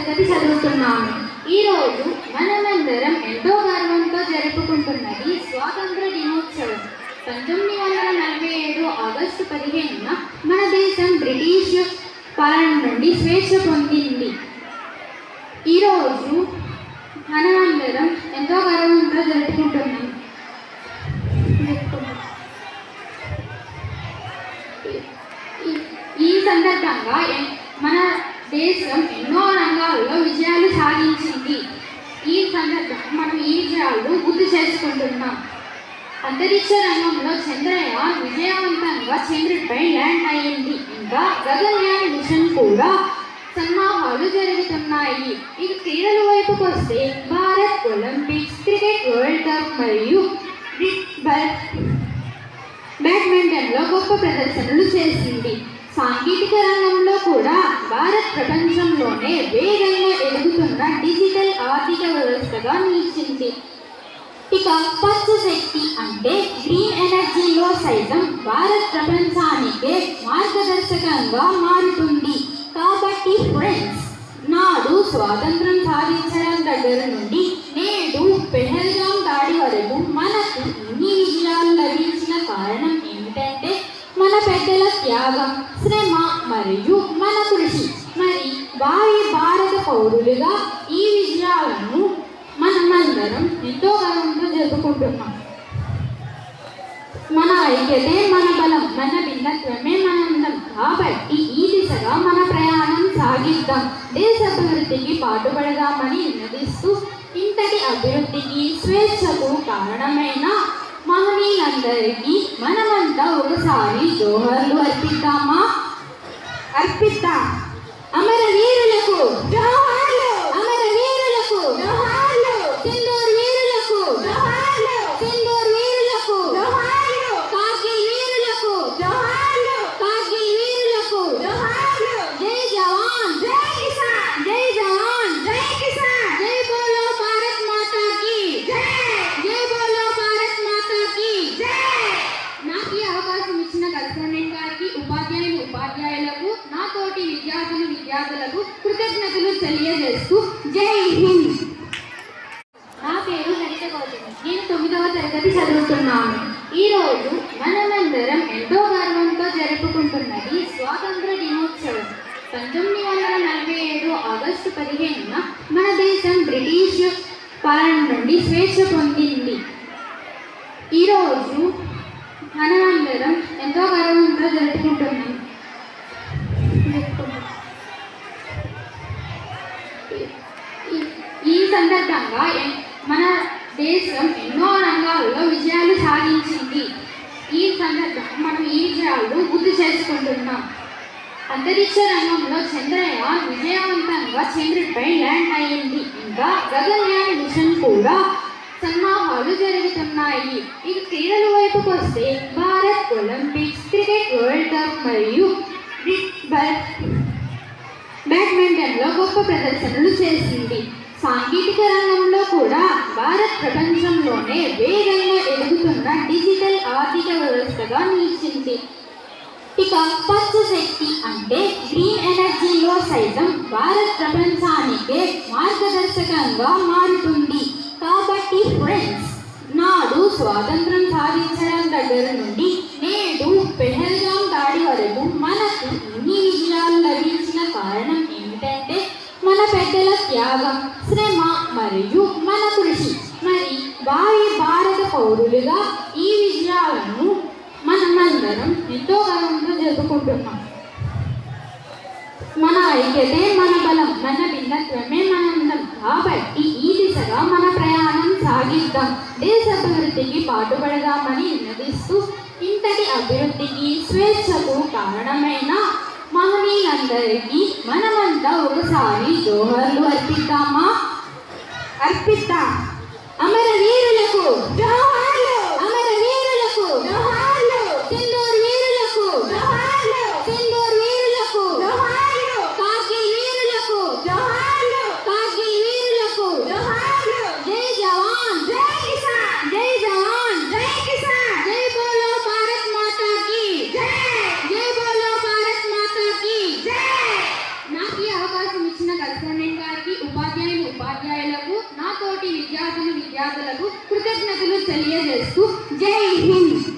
తరగతి చదువుతున్నాము. ఈరోజు మనమందరం ఎంతో గర్వంతో జరుపుకుంటున్నది స్వాతంత్ర దినోత్సవం. 1947 ఆగస్టు 15న మన దేశం బ్రిటిష్ పాలన నుండి స్వేచ్ఛ పొందింది. ఈరోజు మనమందరం ఎంతో గర్వంతో జరుపుకుంటున్నాం. ఈ సందర్భంగా మన దేశం ఎన్నో రంగాల్లో విజయాలు సాధించింది. ఈ సందర్భంగా మనం ఈ విజయాలు గుర్తు చేసుకుంటున్నాం. అంతరిక్ష రంగంలో చంద్రయాన్ విజయవంతంగా చంద్రుడిపై ల్యాండ్ అయింది. ఇంకా గగన్యాన్ మిషన్ కూడా సన్నాహాలు జరుగుతున్నాయి. ఇక క్రీడల వైపుకు వస్తే Bharat Olympics, cricket world cup మరియు బ్యాడ్మింటన్లో గొప్ప ప్రదర్శనలు చేసింది. సాంకేతిక రంగంలో కూడా భారత్ ప్రపంచంలోనే వేగంగా ఎదుగుతున్న డిజిటల్ ఆర్థిక వ్యవస్థగా నిలిచింది. ఇక పచ్చ శక్తి అంటే గ్రీన్ ఎనర్జీలో సైతం భారత్ ప్రపంచానికే మార్గదర్శకంగా మారుతుంది. కాబట్టి ఫ్రెండ్స్, నాడు స్వాతంత్రం సాధించడం దగ్గర నుండి నేడు పెహల్గాం దాడి వరకు మనకు ఇన్ని విజయాలు లభించిన కారణం ఏమిటంటే మన పెద్దల త్యాగం, శ్రమ మరియు మన కృషి. మరి భారత పౌరులుగా ఈ విజయాలను మనమందరం ఎంతో గర్వంతో జరుపుకుంటున్నాం. మన ఐక్యతే మన బలం, మన భిన్నత్వమే మన అందం. కాబట్టి ఈ దిశగా మన ప్రయాణం సాగిద్దాం. దేశ అభివృద్ధికి పాటుపడదామని నినదిస్తూ ఇంతటి అభివృద్ధికి, స్వేచ్ఛకు కారణమైన మహనీయులందరికీ మనమంతా ఒకసారి జోహర్లు అర్పిద్దామా? అర్పిద్దాం. అమరవీరులకు జోహార్లు, అమరవీరులకు జోహార్లు, సింధూర్ వీరులకు జోహార్లు, సింధూర్ వీరులకు జోహార్లు, కార్గిల్ వీరులకు జోహార్లు, కార్గిల్ వీరులకు జోహార్లు. జై జవాన్ జై కిసాన్, జై జవాన్ జై కిసాన్, జై బోలో భారత్ మాతా కీ జై, జై బోలో భారత్ మాతా కీ జై. నాకు ఈ అవకాశం ఇచ్చిన కల్పనేన్ గారికి, ఉపాధ్యాయులకు, నా తోటి విద్యార్థులకు కృతజ్ఞతలు తెలియజేస్తూ జై హింద్. నా పేరు హరిత గౌతమి. నేను 9వ తరగతి చదువుతున్నాను. ఈరోజు మనమందరం ఎంతో గర్వంతో జరుపుకుంటున్నది స్వాతంత్ర దినోత్సవం. 1947 ఆగస్టు 15న మన దేశం బ్రిటిష్ పాలన నుండి స్వేచ్ఛ పొందింది. ఈరోజు మనమందరం ఎంతో గర్వంతో జరుపుకుంటున్నాం. ఈ సందర్భంగా మన దేశం ఎన్నో రంగాల్లో విజయాలు సాధించింది. ఈ సందర్భంగా మనం ఈ విజయాలు గుర్తు చేసుకుంటున్నాం. అంతరిక్ష రంగంలో చంద్రయాన్ విజయవంతంగా చంద్రుడిపై ల్యాండ్ అయింది. ఇంకా గగన్యాన్ మిషన్ కూడా సన్నాహాలు జరుగుతున్నాయి. ఇక క్రీడల వైపుకు వస్తే Bharat Olympics, cricket world cup మరియు బ్యాడ్మింటన్లో గొప్ప ప్రదర్శనలు చేసింది. సాంకేతిక రంగంలో కూడా భారత్ ప్రపంచంలోనే వేగంగా ఎదుగుతున్న డిజిటల్ ఆర్థిక వ్యవస్థగా నిలిచింది. ఇక పచ్చ శక్తి అంటే గ్రీన్ ఎనర్జీలో సైతం భారత్ ప్రపంచానికే మార్గదర్శకంగా మారుతుంది. కాబట్టి ఫ్రెండ్స్, నాడు స్వాతంత్రం సాధించడం దగ్గర నుండి నేడు పెహల్గాం దాడి వరకు మనకు ఇన్ని విజయాలు లభించిన కారణం ఏమిటంటే మన పెద్దల త్యాగం, శ్రమ మరియు మన కృషి. మరి భారత పౌరులుగా ఈ విజయాలను మనమందరం ఎంతో గర్వంతో జరుపుకుంటున్నాం. మన ఐక్యతే మన బలం, మన భిన్నత్వమే మన అందం. కాబట్టి ఈ దిశగా మన ప్రయాణం సాగిద్దాం. దేశ అభివృద్ధికి పాటుపడదామని నినదిస్తూ ఇంతటి అభివృద్ధికి, స్వేచ్ఛకు కారణమైన మహనీయులందరికీ మనమంతా ఒకసారి జోహర్లు అర్పిద్దామా? అర్పిద్దాం. అమరవీరులకు జోహార్లు, అమరవీరులకు జోహార్లు, సింధూర్ వీరులకు జోహార్లు, సింధూర్ వీరులకు జోహార్లు, కార్గిల్ వీరులకు జోహార్లు, కార్గిల్ వీరులకు జోహార్లు. జై జవాన్ జై కిసాన్, జై జవాన్ జై కిసాన్, జై బోలో భారత్ మాతా కీ జై, జై బోలో భారత్ మాతా కీ జై. నాకు ఈ అవకాశం ఇచ్చిన కల్పనేన్ గారికి, తోటి విద్యార్థులకు కృతజ్ఞతలు తెలియజేస్తూ జై హింద్.